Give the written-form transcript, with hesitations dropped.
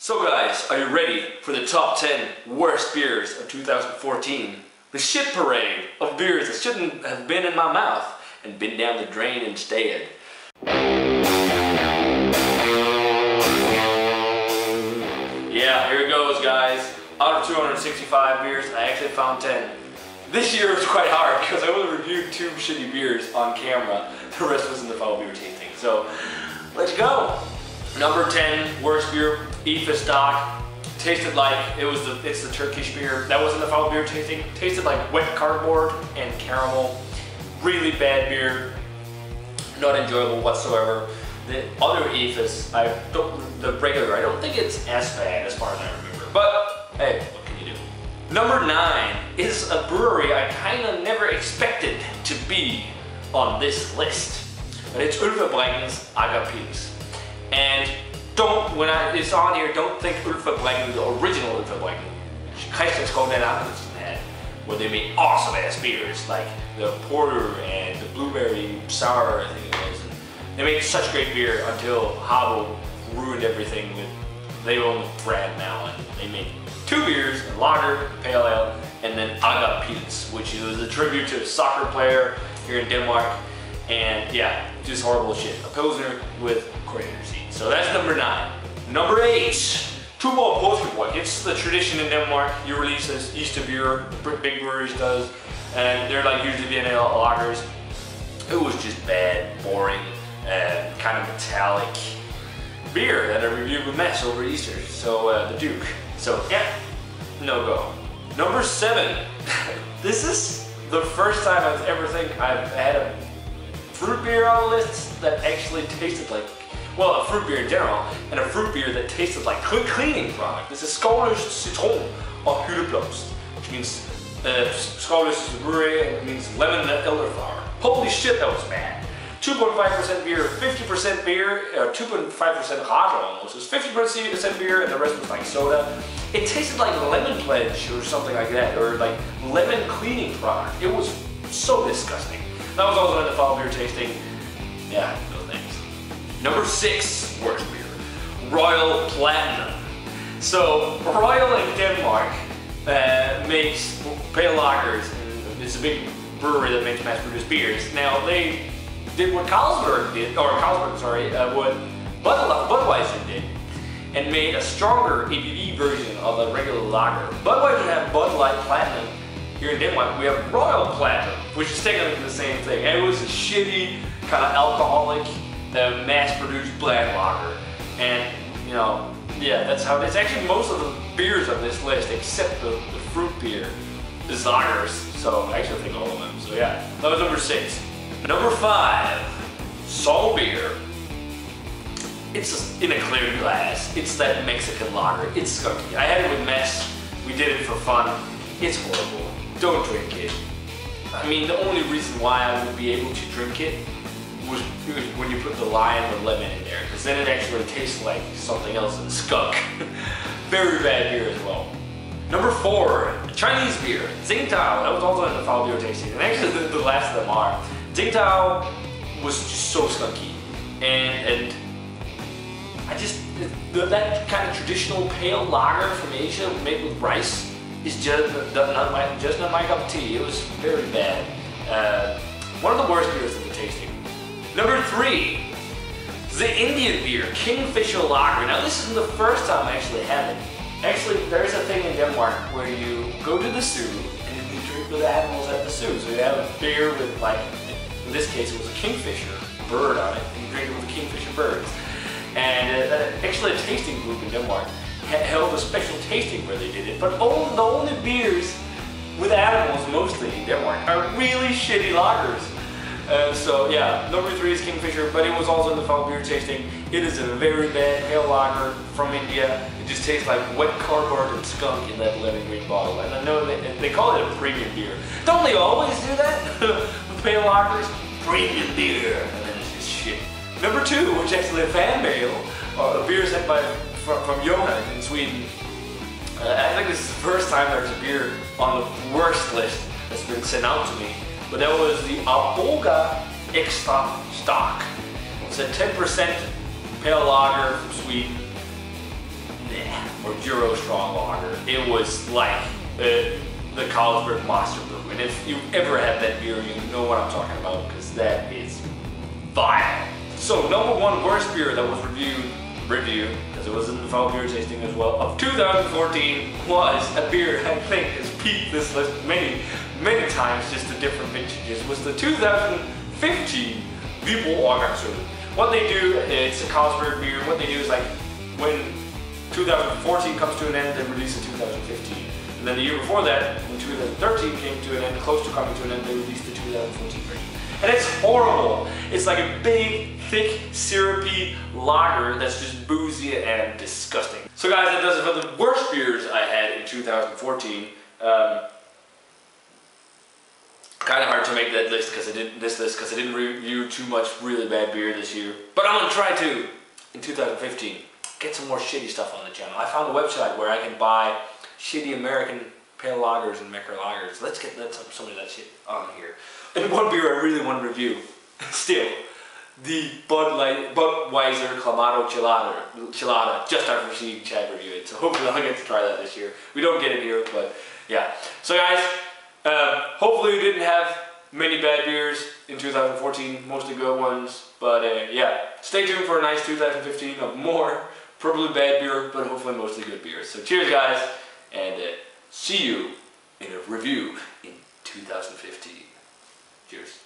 So guys, are you ready for the top 10 worst beers of 2014? The shit parade of beers that shouldn't have been in my mouth and been down the drain instead. Yeah, here it goes guys. Out of 265 beers, I actually found 10. This year was quite hard because I only reviewed 2 shitty beers on camera. The rest was in the foul beer tasting. So, let's go. Number 10, worst beer, Efes stock. Tasted like, it's the Turkish beer. That wasn't the foul beer tasting. Tasted like wet cardboard and caramel. Really bad beer. Not enjoyable whatsoever. The other Efes, the regular, I don't think it's as bad as far as I remember. But, hey, what can you do? Number 9 is a brewery I kinda never expected to be on this list. But it's Ølfabrikken Aggerpils. And when it's on here, don't think Ølfabrikken, the original Ølfabrikken. Christian had, where they made awesome ass beers, like the porter and the blueberry sour, I think it was. And they made such great beer until Hoppets ruined everything they own the brand now, and they make 2 beers, a lager, pale ale, and then Aggerpils, which is a tribute to a soccer player here in Denmark. And yeah, just horrible shit. A Pilsner with coriander seeds. So that's number 9. Number 8, Tuborg Påskebryg. It's the tradition in Denmark. You release this Easter beer, big breweries does, and they're like usually being lagers. It was just bad, boring, and kind of metallic beer that I reviewed with Mess over Easter. So the Duke. So yeah, no go. Number 7. This is the first time I've had a fruit beer on the list that actually tasted like, well, a fruit beer in general, and a fruit beer that tasted like cleaning product. This is Skovlyst, Citron, or Hyldeblomst, which means Skovlyst is a brewery, and it means lemon and elderflower. Holy shit, that was bad. 2.5% beer, 50% beer, or 2.5% Radler almost. It was 50% beer, and the rest was like soda. It tasted like lemon pledge or something like that, or like lemon cleaning product. It was so disgusting. That was also in the foul beer tasting. Yeah, no thanks. Number 6, worst beer, Royal Platinum. So, Royal in Denmark makes pale lagers, and it's a big brewery that makes mass-produced beers. Now, they did what what Budweiser did, and made a stronger ABV version of a regular lager. Budweiser had Bud Light Platinum. Here in Denmark, we have Royal Platinum, which is technically the same thing. And it was a shitty, kind of alcoholic, mass-produced black lager. And, you know, yeah, that's how it is. Actually, most of the beers on this list, except the fruit beer, is lagers. So, I actually think all of them. So, yeah, that was number 6. Number 5, Sol beer. It's in a clear glass. It's that Mexican lager. It's skunky. I had it with Mess. We did it for fun. It's horrible. Don't drink it. I mean, the only reason why I would be able to drink it was when you put the lime or lemon in there, because then it actually tastes like something else than skunk. Very bad beer as well. Number 4, Chinese beer, Tsingtao. That was also in the foul beer tasting, and actually the last of them are. Tsingtao was just so skunky, and I just, that kind of traditional pale lager from Asia made with rice is just not my cup of tea. It was very bad. One of the worst beers of the tasting. Number 3, the Indian beer, Kingfisher lager. Now this isn't the first time I actually had it. Actually, there's a thing in Denmark where you go to the zoo and you drink with the animals at the zoo. So you have a beer with, like, in this case it was a kingfisher bird on it, and you drink it with the kingfisher birds. And actually a tasting group in Denmark held a special tasting where they did it, but the only beers with animals, mostly in Denmark, are really shitty lagers. So yeah, number 3 is Kingfisher, but it was also in the foul beer tasting. It is a very bad pale lager from India. It just tastes like wet cardboard and skunk in that lemon green bottle. And I know they call it a premium beer. Don't they always do that with pale lagers? Premium beer, and then it's just shit. Number 2, which is actually a fan mail, a beer sent from Johan in Sweden. I think this is the first time there's a beer on the worst list that's been sent out to me. But that was the Arboga extra stock. It's a 10% pale lager from Sweden. Nah. or Euro Strong Lager. It was like the Carlsberg Monster Brew. And if you've ever had that beer, you know what I'm talking about, because that is vile. So number one worst beer that was reviewed, because it was in the fall beer tasting as well, of 2014 was a beer I think has peaked this list many times, just the different vintages, was the 2015 Wiibroe Årgangsøl. What they do, it's a Carlsberg beer, what they do is like when 2014 comes to an end, they release a 2015. And then the year before that, when 2013 came to an end, close to coming to an end, they released the 2014 version. And it's horrible. It's like a big, thick, syrupy lager that's just boozy and disgusting. So guys, that does it for the worst beers I had in 2014. Kind of hard to make that list because I didn't review too much really bad beer this year. But I'm gonna try to, in 2015, get some more shitty stuff on the channel. I found a website where I can buy shitty American pale lagers and macro lagers. Let's get some of that shit on here. And one beer I really want to review, still, the Budweiser Clamato Chilada, just after seeing Chad review it. So hopefully I'll get to try that this year. We don't get it here, but yeah. So guys, hopefully we didn't have many bad beers in 2014, mostly good ones. But yeah, stay tuned for a nice 2015 of more, probably bad beer, but hopefully mostly good beers. So cheers guys, and see you in a review in 2015. Cheers.